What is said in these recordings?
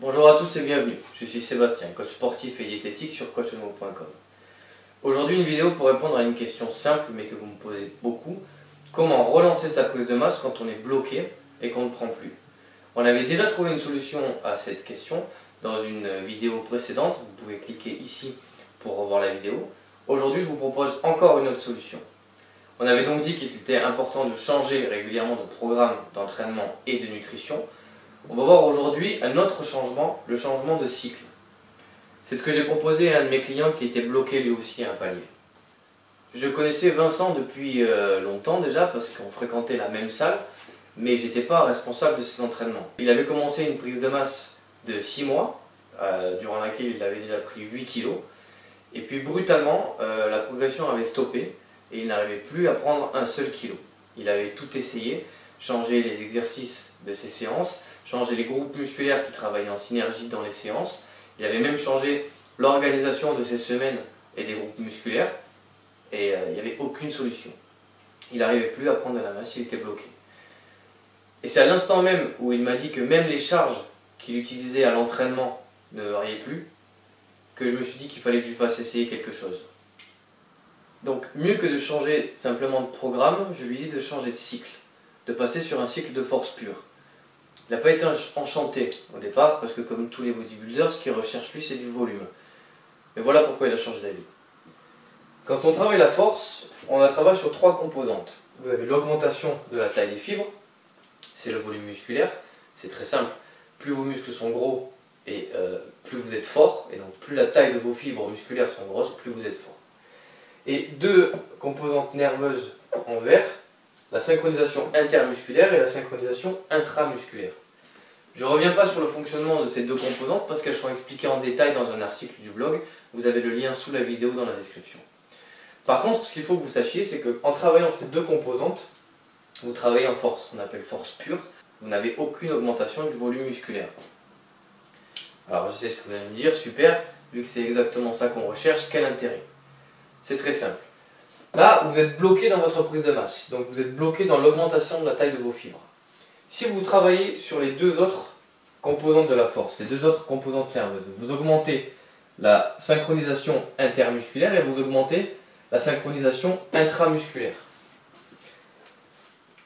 Bonjour à tous et bienvenue, je suis Sébastien, coach sportif et diététique sur coachmo.com. Aujourd'hui une vidéo pour répondre à une question simple mais que vous me posez beaucoup. Comment relancer sa prise de masse quand on est bloqué et qu'on ne prend plus? On avait déjà trouvé une solution à cette question dans une vidéo précédente, vous pouvez cliquer ici pour revoir la vidéo. Aujourd'hui je vous propose encore une autre solution. On avait donc dit qu'il était important de changer régulièrement de programme d'entraînement et de nutrition. On va voir aujourd'hui un autre changement, le changement de cycle. C'est ce que j'ai proposé à un de mes clients qui était bloqué lui aussi à un palier. Je connaissais Vincent depuis longtemps déjà parce qu'on fréquentait la même salle, mais j'étais pas responsable de ses entraînements. Il avait commencé une prise de masse de 6 mois, durant laquelle il avait déjà pris 8 kg, et puis brutalement la progression avait stoppé et il n'arrivait plus à prendre un seul kilo. Il avait tout essayé, changé les exercices de ses séances, changer les groupes musculaires qui travaillaient en synergie dans les séances. Il avait même changé l'organisation de ses semaines et des groupes musculaires. Et il n'y avait aucune solution. Il n'arrivait plus à prendre de la masse, il était bloqué. Et c'est à l'instant même où il m'a dit que même les charges qu'il utilisait à l'entraînement ne variaient plus, que je me suis dit qu'il fallait que je fasse essayer quelque chose. Donc mieux que de changer simplement de programme, je lui ai dit de changer de cycle, de passer sur un cycle de force pure. Il n'a pas été enchanté au départ, parce que comme tous les bodybuilders, ce qu'il recherche lui c'est du volume. Mais voilà pourquoi il a changé d'avis. Quand on travaille la force, on la travaille sur 3 composantes. Vous avez l'augmentation de la taille des fibres, c'est le volume musculaire, c'est très simple. Plus vos muscles sont gros et plus vous êtes fort, et donc plus la taille de vos fibres musculaires sont grosses, plus vous êtes fort. Et 2 composantes nerveuses en vert, la synchronisation intermusculaire et la synchronisation intramusculaire. Je ne reviens pas sur le fonctionnement de ces 2 composantes parce qu'elles sont expliquées en détail dans un article du blog. Vous avez le lien sous la vidéo dans la description. Par contre, ce qu'il faut que vous sachiez, c'est qu'en travaillant ces 2 composantes, vous travaillez en force, qu'on appelle force pure. Vous n'avez aucune augmentation du volume musculaire. Alors je sais ce que vous allez me dire, super, vu que c'est exactement ça qu'on recherche, quel intérêt? C'est très simple. Là, vous êtes bloqué dans votre prise de masse, donc vous êtes bloqué dans l'augmentation de la taille de vos fibres. Si vous travaillez sur les 2 autres composantes de la force, les 2 autres composantes nerveuses, vous augmentez la synchronisation intermusculaire et vous augmentez la synchronisation intramusculaire.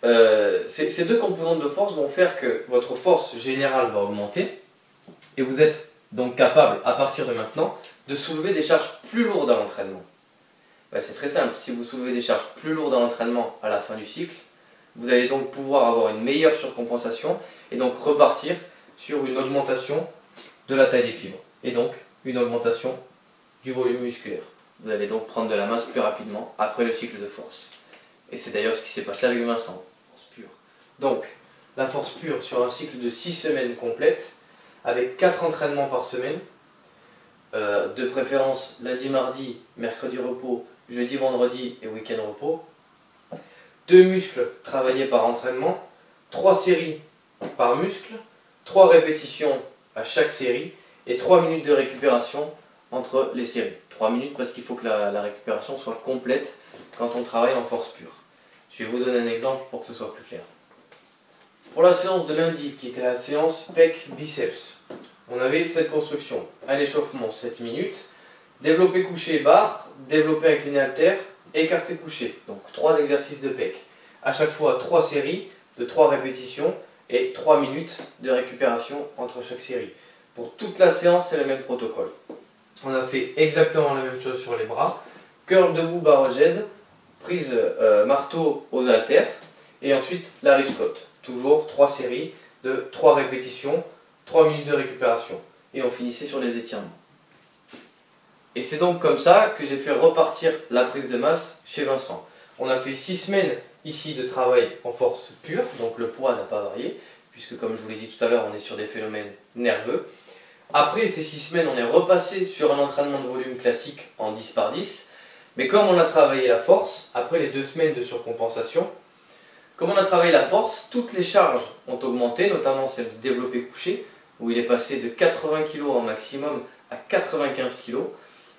Ces 2 composantes de force vont faire que votre force générale va augmenter et vous êtes donc capable, à partir de maintenant, de soulever des charges plus lourdes à l'entraînement. C'est très simple, si vous soulevez des charges plus lourdes à l'entraînement à la fin du cycle, vous allez donc pouvoir avoir une meilleure surcompensation et donc repartir sur une augmentation de la taille des fibres et donc une augmentation du volume musculaire. Vous allez donc prendre de la masse plus rapidement après le cycle de force. Et c'est d'ailleurs ce qui s'est passé avec Vincent, force pure. Donc, la force pure sur un cycle de 6 semaines complètes, avec 4 entraînements par semaine, de préférence lundi, mardi, mercredi repos, jeudi, vendredi et week-end repos. 2 muscles travaillés par entraînement, 3 séries par muscle, 3 répétitions à chaque série et 3 minutes de récupération entre les séries. 3 minutes parce qu'il faut que la récupération soit complète quand on travaille en force pure. Je vais vous donner un exemple pour que ce soit plus clair. Pour la séance de lundi, qui était la séance pec biceps, on avait cette construction. À l'échauffement, 7 minutes. Développé couché barre, développé incliné haltère, écarté couché. Donc 3 exercices de pec. À chaque fois 3 séries de 3 répétitions et 3 minutes de récupération entre chaque série. Pour toute la séance, c'est le même protocole. On a fait exactement la même chose sur les bras. Curl debout, barre Z, prise marteau aux haltères et ensuite la riscotte. Toujours 3 séries de 3 répétitions, 3 minutes de récupération. Et on finissait sur les étirements. Et c'est donc comme ça que j'ai fait repartir la prise de masse chez Vincent. On a fait 6 semaines ici de travail en force pure, donc le poids n'a pas varié, puisque comme je vous l'ai dit tout à l'heure, on est sur des phénomènes nerveux. Après ces 6 semaines, on est repassé sur un entraînement de volume classique en 10 par 10, mais comme on a travaillé la force, après les 2 semaines de surcompensation, comme on a travaillé la force, toutes les charges ont augmenté, notamment celle du développé couché, où il est passé de 80 kg en maximum à 95 kg.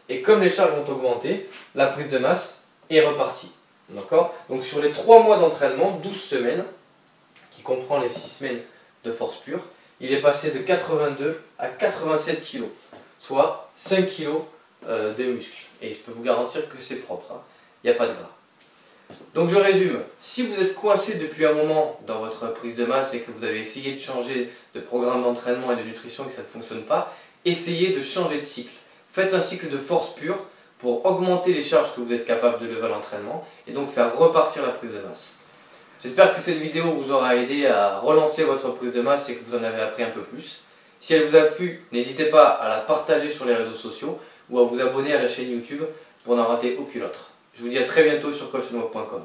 Et comme les charges ont augmenté, la prise de masse est repartie. D'accord ? Donc sur les 3 mois d'entraînement, 12 semaines, qui comprend les 6 semaines de force pure, il est passé de 82 à 87 kg, soit 5 kg de muscles. Et je peux vous garantir que c'est propre, hein. Il n'y a pas de gras. Donc je résume, si vous êtes coincé depuis un moment dans votre prise de masse et que vous avez essayé de changer de programme d'entraînement et de nutrition et que ça ne fonctionne pas, essayez de changer de cycle. Faites un cycle de force pure pour augmenter les charges que vous êtes capable de lever à l'entraînement et donc faire repartir la prise de masse. J'espère que cette vidéo vous aura aidé à relancer votre prise de masse et que vous en avez appris un peu plus. Si elle vous a plu, n'hésitez pas à la partager sur les réseaux sociaux ou à vous abonner à la chaîne YouTube pour n'en rater aucune autre. Je vous dis à très bientôt sur coachnoir.com.